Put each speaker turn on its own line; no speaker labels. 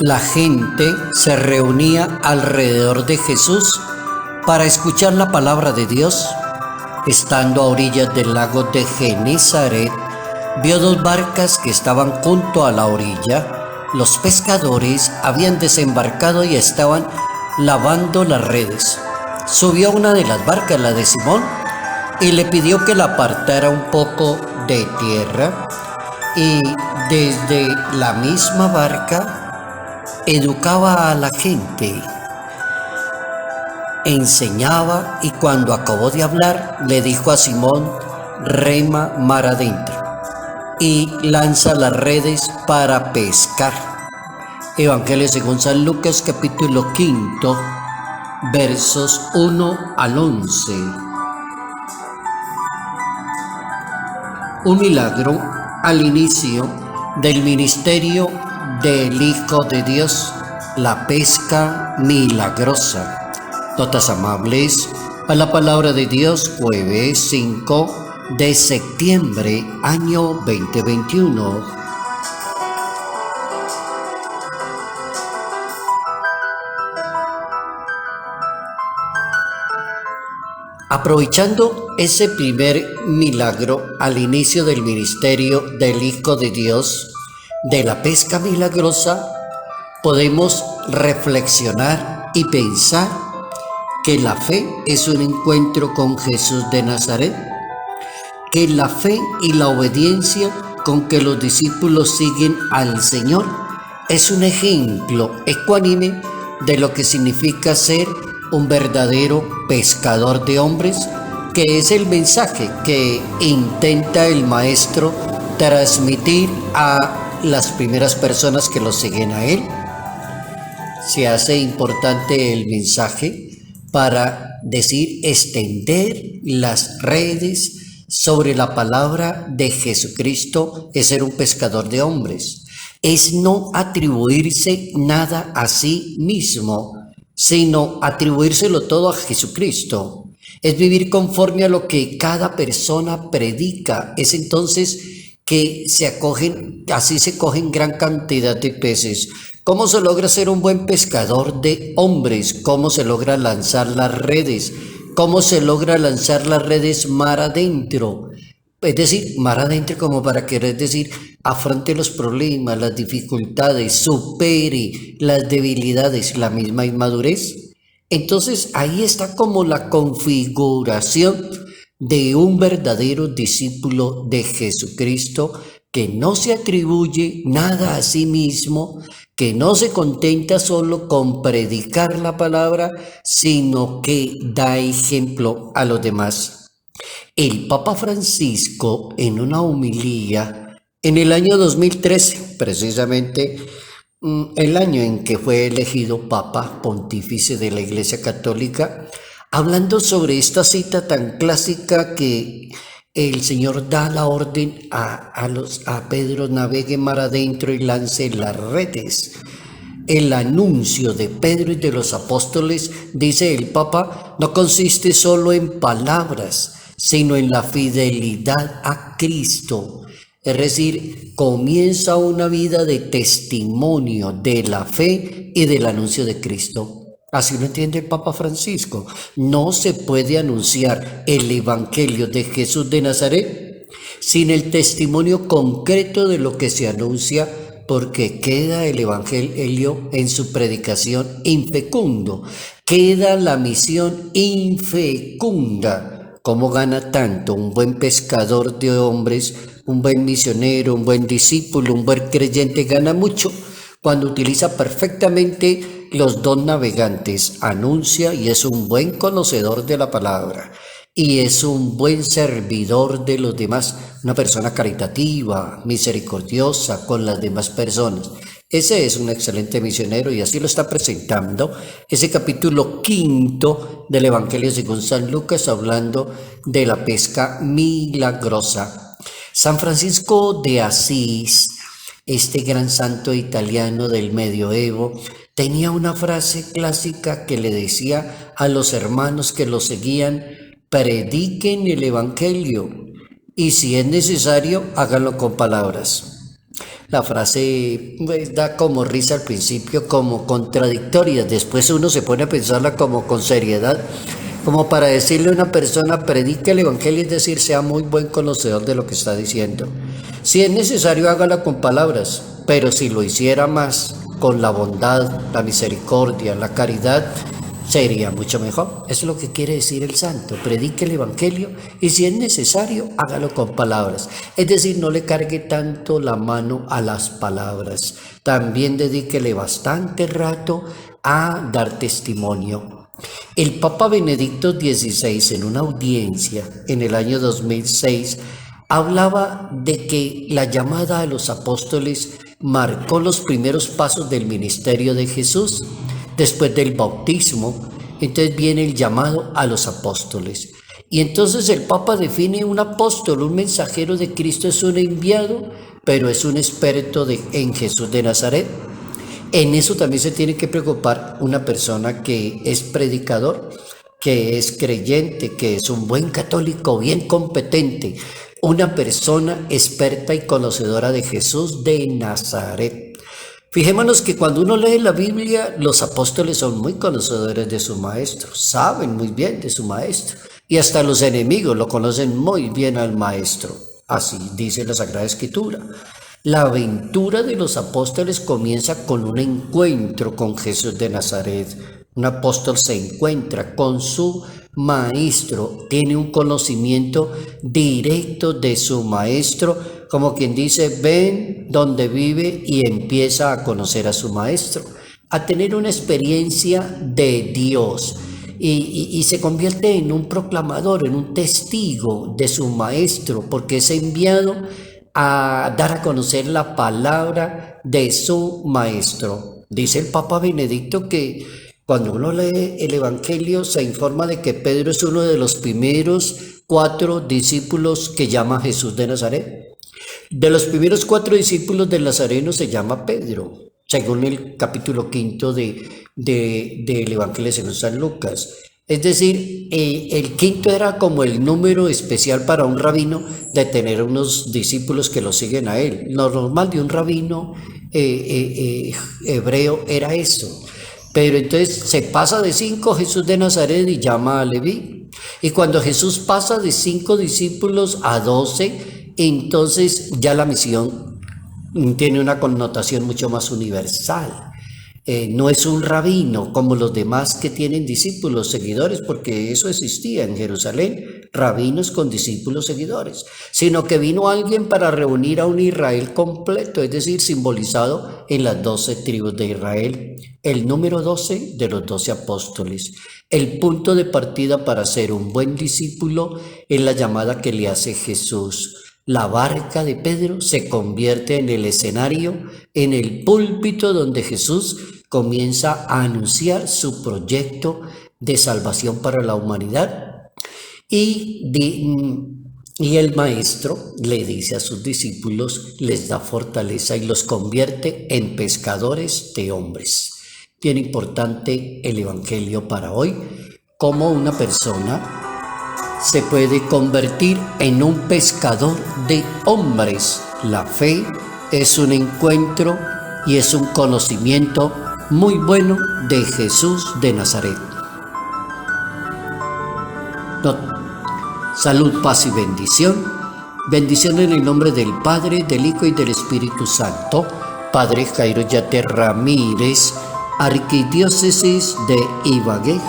La gente se reunía alrededor de Jesús para escuchar la palabra de Dios. Estando a orillas del lago de Genesaret, vio dos barcas que estaban junto a la orilla. Los pescadores habían desembarcado y estaban lavando las redes. Subió a una de las barcas, la de Simón, y le pidió que la apartara un poco de tierra, y desde la misma barca educaba a la gente, enseñaba, y cuando acabó de hablar le dijo a Simón: rema mar adentro y lanza las redes para pescar. Evangelio según San Lucas, capítulo 5, versos 1 al 11. Un milagro al inicio del ministerio del Hijo de Dios, la pesca milagrosa. Notas amables a la palabra de Dios, jueves 5 de septiembre, año 2021. Aprovechando ese primer milagro al inicio del ministerio del Hijo de Dios, de la pesca milagrosa, podemos reflexionar y pensar que la fe es un encuentro con Jesús de Nazaret, que la fe y la obediencia con que los discípulos siguen al Señor es un ejemplo ecuánime de lo que significa ser un verdadero pescador de hombres, que es el mensaje que intenta el Maestro transmitir a las primeras personas que lo siguen a él. Se hace importante el mensaje para decir extender las redes sobre la palabra de Jesucristo, es ser un pescador de hombres, es no atribuirse nada a sí mismo, sino atribuírselo todo a Jesucristo. Es vivir conforme a lo que cada persona predica. Es entonces que así se cogen gran cantidad de peces. ¿Cómo se logra ser un buen pescador de hombres? ¿Cómo se logra lanzar las redes? ¿Cómo se logra lanzar las redes mar adentro? Es decir, mar adentro como para querer decir, afronte los problemas, las dificultades, supere las debilidades, la misma inmadurez. Entonces ahí está como la configuración de un verdadero discípulo de Jesucristo, que no se atribuye nada a sí mismo, que no se contenta solo con predicar la palabra, sino que da ejemplo a los demás. El Papa Francisco, en una homilía en el año 2013, precisamente el año en que fue elegido Papa Pontífice de la Iglesia Católica, hablando sobre esta cita tan clásica que el Señor da la orden a Pedro: navegue mar adentro y lance las redes. El anuncio de Pedro y de los apóstoles, dice el Papa, no consiste solo en palabras, sino en la fidelidad a Cristo. Es decir, comienza una vida de testimonio de la fe y del anuncio de Cristo. Así lo entiende el Papa Francisco. No se puede anunciar el Evangelio de Jesús de Nazaret sin el testimonio concreto de lo que se anuncia, porque queda el Evangelio en su predicación infecundo, queda la misión infecunda. ¿Cómo gana tanto un buen pescador de hombres, un buen misionero, un buen discípulo, un buen creyente? Gana mucho cuando utiliza perfectamente los dos navegantes, anuncia y es un buen conocedor de la palabra, y es un buen servidor de los demás, una persona caritativa, misericordiosa con las demás personas. Ese es un excelente misionero, y así lo está presentando ese capítulo 5 del Evangelio según San Lucas, hablando de la pesca milagrosa. San Francisco de Asís, este gran santo italiano del medioevo, tenía una frase clásica que le decía a los hermanos que lo seguían: prediquen el evangelio y si es necesario, háganlo con palabras. La frase pues, da como risa al principio, como contradictoria. Después uno se pone a pensarla como con seriedad, como para decirle a una persona: predique el evangelio, es decir, sea muy buen conocedor de lo que está diciendo. Si es necesario, hágala con palabras, pero si lo hiciera más con la bondad, la misericordia, la caridad, sería mucho mejor. Eso es lo que quiere decir el santo: predique el evangelio y si es necesario, hágalo con palabras. Es decir, no le cargue tanto la mano a las palabras. También dedíquele bastante rato a dar testimonio. El Papa Benedicto XVI, en una audiencia en el año 2006, hablaba de que la llamada a los apóstoles marcó los primeros pasos del ministerio de Jesús. Después del bautismo, entonces viene el llamado a los apóstoles. Y entonces el Papa define un apóstol: un mensajero de Cristo es un enviado, pero es un experto en Jesús de Nazaret. En eso también se tiene que preocupar una persona que es predicador, que es creyente, que es un buen católico, bien competente, una persona experta y conocedora de Jesús de Nazaret. Fijémonos que cuando uno lee la Biblia, los apóstoles son muy conocedores de su maestro, saben muy bien de su maestro, y hasta los enemigos lo conocen muy bien al maestro. Así dice la Sagrada Escritura. La aventura de los apóstoles comienza con un encuentro con Jesús de Nazaret. Un apóstol se encuentra con su maestro, tiene un conocimiento directo de su maestro, como quien dice: ven donde vive, y empieza a conocer a su maestro, a tener una experiencia de Dios, y se convierte en un proclamador, en un testigo de su maestro, porque es enviado a dar a conocer la palabra de su maestro. Dice el Papa Benedicto que cuando uno lee el Evangelio se informa de que Pedro es uno de los primeros 4 discípulos que llama Jesús de Nazaret. De los primeros 4 discípulos del Nazareno se llama Pedro, según el capítulo 5 del Evangelio según San Lucas. Es decir, el 5 era como el número especial para un rabino de tener unos discípulos que lo siguen a él. Lo normal de un rabino hebreo era eso. Pero entonces se pasa de 5 Jesús de Nazaret y llama a Leví. Y cuando Jesús pasa de 5 discípulos a 12, entonces ya la misión tiene una connotación mucho más universal. No es un rabino como los demás que tienen discípulos, seguidores, porque eso existía en Jerusalén, rabinos con discípulos, seguidores, sino que vino alguien para reunir a un Israel completo, es decir, simbolizado en las 12 tribus de Israel, el número 12 de los 12 apóstoles. El punto de partida para ser un buen discípulo es la llamada que le hace Jesús. La barca de Pedro se convierte en el escenario, en el púlpito donde Jesús comienza a anunciar su proyecto de salvación para la humanidad. Y el maestro le dice a sus discípulos, les da fortaleza y los convierte en pescadores de hombres. Bien importante el Evangelio para hoy, cómo una persona se puede convertir en un pescador de hombres. La fe es un encuentro y es un conocimiento muy bueno de Jesús de Nazaret. Salud, paz y bendición. Bendición en el nombre del Padre, del Hijo y del Espíritu Santo. Padre Jairo Yater Ramírez, Arquidiócesis de Ibagué,